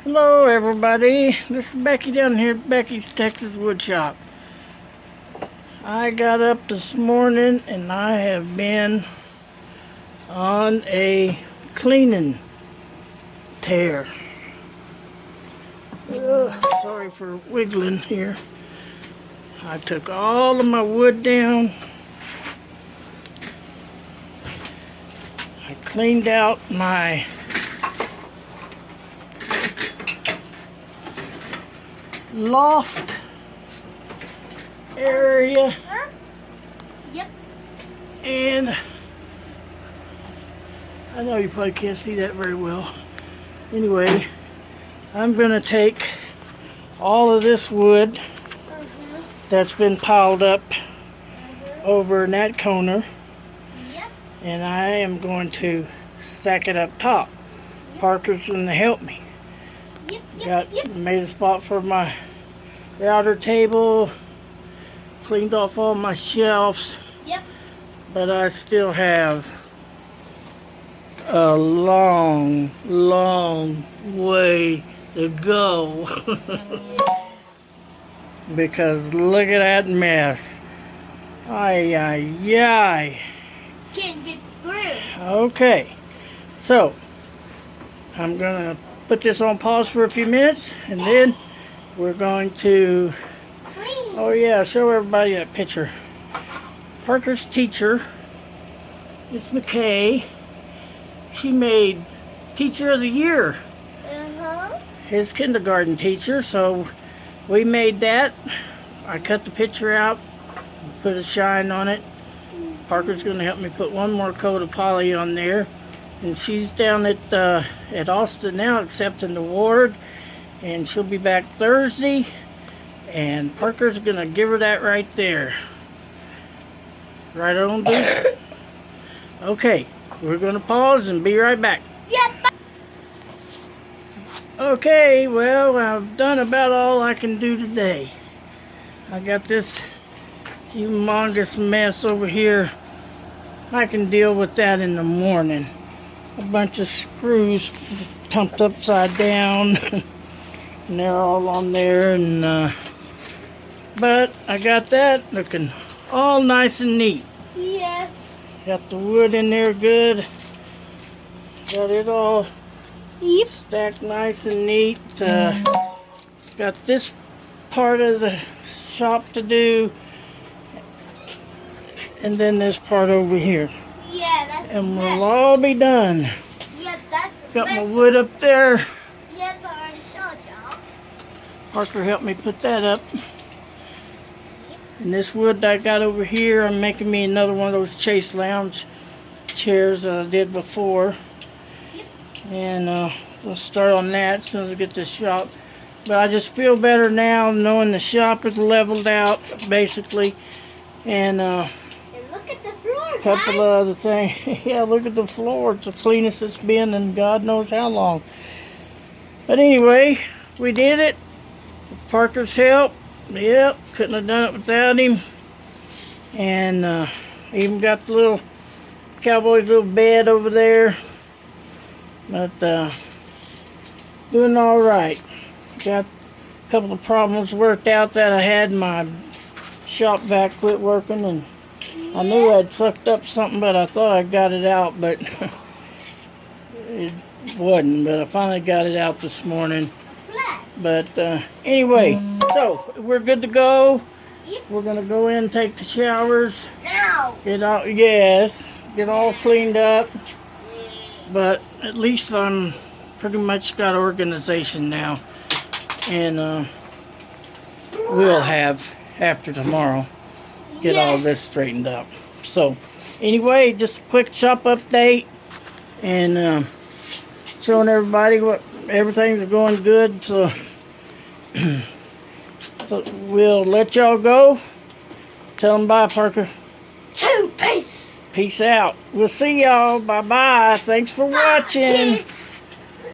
Hello everybody, this is Becky down here at Becky's Texas Wood Shop. I got up this morning and I have been on a cleaning tear. Sorry for wiggling here. I took all of my wood down. I cleaned out my loft area. Yep. And I know you probably can't see that very well. Anyway, I'm going to take all of this wood that's been piled up over in that corner, and I am going to stack it up top. Parker's going to help me. Made a spot for my router table, cleaned off all my shelves, but I still have a long way to go. Because look at that mess. Ay. Can't get through. Okay, so I'm gonna put this on pause for a few minutes, and then we're going to Clean. oh yeah, show everybody that picture. Parker's teacher, Miss McKay, she made Teacher of the Year, his kindergarten teacher, so we made that. I cut the picture out, put a shine on it. Parker's going to help me put one more coat of poly on there, and she's down at Austin now accepting the award, and she'll be back Thursday, and Parker's going to give her that right there. Right on, dude? Okay, we're going to pause and be right back. Yep. Okay, well, I've done about all I can do today. I got this humongous mess over here. I can deal with that in the morning. A bunch of screws dumped upside down, and they're all on there, and but I got that looking all nice and neat. Yes. Got the wood in there good. Got it all stacked nice and neat. Got this part of the shop to do, and then this part over here. Yeah, that's And we'll all be done. Yep, that's Got my wood up there. Yep, I already showed y'all. Parker helped me put that up. And this wood that I got over here, I'm making me another one of those Chase Lounge chairs that I did before. And we'll start on that as soon as I get this shop. But I just feel better now knowing the shop is leveled out, basically. And And look at the floor, a couple of other things. Yeah, look at the floor. It's the cleanest it's been in God knows how long. But anyway, we did it. With Parker's help. Yep, couldn't have done it without him. And even got the little Cowboy's little bed over there. But doing all right. Got a couple of problems worked out that I had. My shop vac quit working, and I knew I'd fucked up something, but I thought I got it out, but it wasn't. But I finally got it out this morning. But anyway, so we're good to go. We're gonna go in and take the showers. Get all cleaned up. But at least I'm pretty much got organization now, and we'll have after tomorrow get all this straightened up. So anyway, just a quick shop update, and showing everybody what everything's going good. So, so we'll let y'all go. Tell them bye, Parker. Peace. Peace out. We'll see y'all. Bye bye. Thanks for watching. Kids.